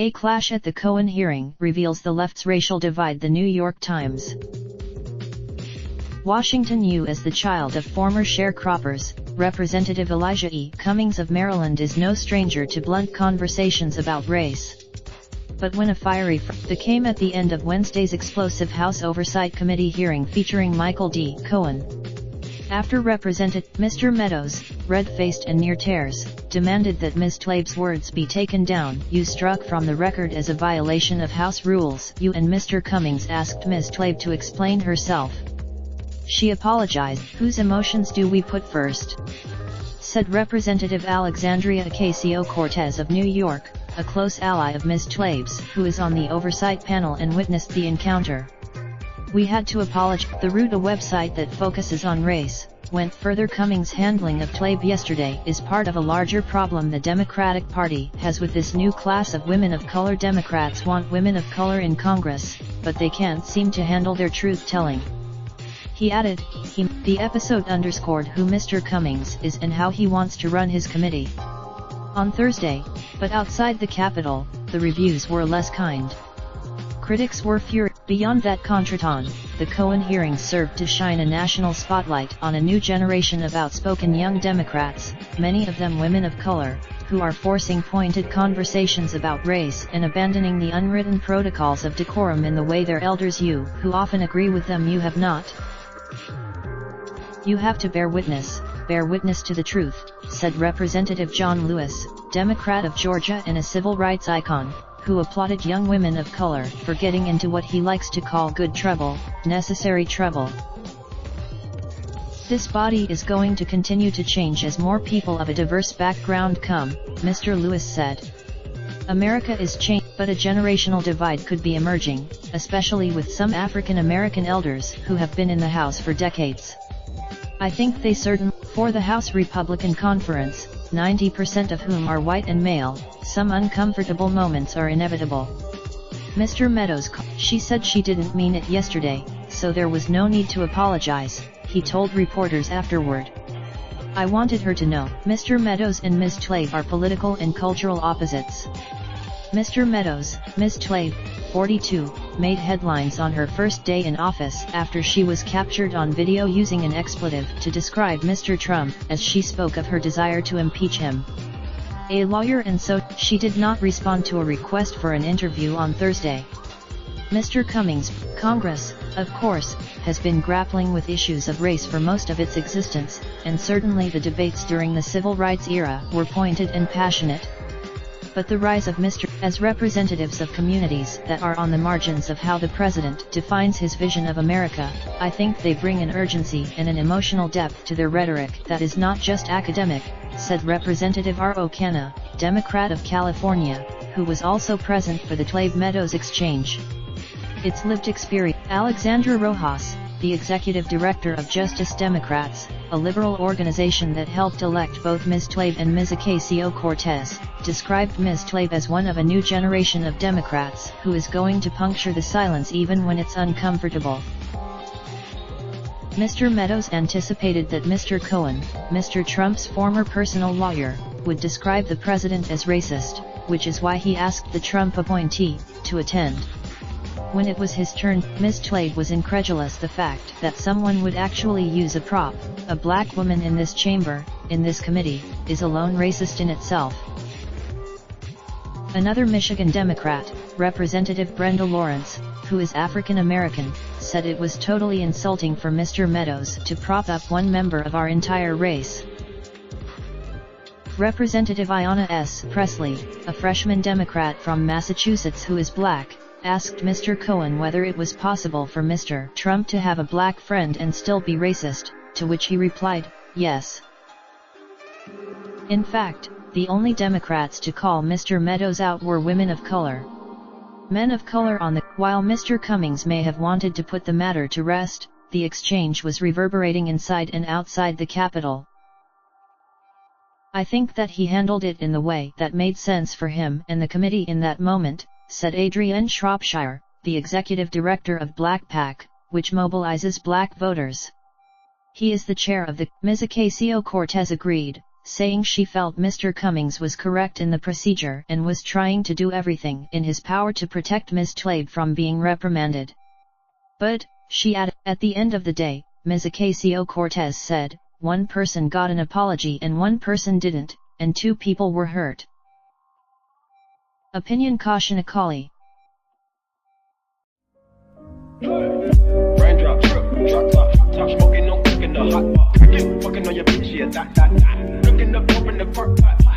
A clash at the Cohen hearing reveals the left's racial divide. The New York Times. Washington. You, as the child of former sharecroppers, Representative Elijah E. Cummings of Maryland is no stranger to blunt conversations about race. But when a fiery fight came at the end of Wednesday's explosive House Oversight Committee hearing featuring Michael D. Cohen. After Representative Mr. Meadows, red-faced and near tears, demanded that Ms. Tlaib's words be taken down. You struck from the record as a violation of House rules. You and Mr. Cummings asked Ms. Tlaib to explain herself. She apologized. Whose emotions do we put first? Said Representative Alexandria Ocasio-Cortez of New York, a close ally of Ms. Tlaib's, who is on the oversight panel and witnessed the encounter. We had to apologize. The Root, a website that focuses on race, went further. Cummings' handling of Tlaib yesterday is part of a larger problem the Democratic Party has with this new class of women of color. Democrats want women of color in Congress, but they can't seem to handle their truth-telling. He added, the episode underscored who Mr. Cummings is and how he wants to run his committee. On Thursday, but outside the Capitol, the reviews were less kind. Critics were furious. Beyond that contretemps, the Cohen hearings served to shine a national spotlight on a new generation of outspoken young Democrats, many of them women of color, who are forcing pointed conversations about race and abandoning the unwritten protocols of decorum in the way their elders, you, who often agree with them, you have not. You have to bear witness to the truth, said Representative John Lewis, Democrat of Georgia and a civil rights icon, who applauded young women of color for getting into what he likes to call good trouble, necessary trouble. This body is going to continue to change as more people of a diverse background come, Mr. Lewis said. America is changing, but a generational divide could be emerging, especially with some African American elders who have been in the House for decades. I think they certainly, for the House Republican Conference, 90% of whom are white and male, some uncomfortable moments are inevitable. Mr. Meadows, she said she didn't mean it yesterday, so there was no need to apologize, he told reporters afterward. I wanted her to know. Mr. Meadows and Ms. Tlaib are political and cultural opposites. Mr. Meadows, Ms. Tlaib, 42, made headlines on her first day in office after she was captured on video using an expletive to describe Mr. Trump as she spoke of her desire to impeach him. A lawyer, and so she did not respond to a request for an interview on Thursday. Mr. Cummings, Congress, of course, has been grappling with issues of race for most of its existence, and certainly the debates during the civil rights era were pointed and passionate. But the rise of Mr. as representatives of communities that are on the margins of how the president defines his vision of America, I think they bring an urgency and an emotional depth to their rhetoric that is not just academic, said Representative R. O'Connor, Democrat of California, who was also present for the Tlaib-Meadows exchange. It's lived experience. Alexandra Rojas, the executive director of Justice Democrats, a liberal organization that helped elect both Ms. Tlaib and Ms. Ocasio-Cortez, described Ms. Tlaib as one of a new generation of Democrats who is going to puncture the silence even when it's uncomfortable. Mr. Meadows anticipated that Mr. Cohen, Mr. Trump's former personal lawyer, would describe the president as racist, which is why he asked the Trump appointee to attend. When it was his turn, Ms. Tlaib was incredulous. The fact that someone would actually use a prop, a black woman in this chamber, in this committee, is alone racist in itself. Another Michigan Democrat, Representative Brenda Lawrence, who is African American, said it was totally insulting for Mr. Meadows to prop up one member of our entire race. Representative Ayanna S. Presley, a freshman Democrat from Massachusetts who is black, asked Mr. Cohen whether it was possible for Mr. Trump to have a black friend and still be racist, to which he replied, yes. In fact, the only Democrats to call Mr. Meadows out were women of color. Men of color on the. While Mr. Cummings may have wanted to put the matter to rest, the exchange was reverberating inside and outside the Capitol. I think that he handled it in the way that made sense for him and the committee in that moment, said Adrienne Shropshire, the executive director of Black PAC, which mobilizes black voters. He is the chair of the. Ms. Ocasio-Cortez agreed, saying she felt Mr. Cummings was correct in the procedure and was trying to do everything in his power to protect Ms. Tlade from being reprimanded. But, she added, at the end of the day, Ms. Ocasio-Cortez said, one person got an apology and one person didn't, and 2 people were hurt. Opinion caution Akali. Raindrop, drop top smoking, no cooking the hot pot. Fucking on your bitch, yeah, that. Looking up, open the park pot.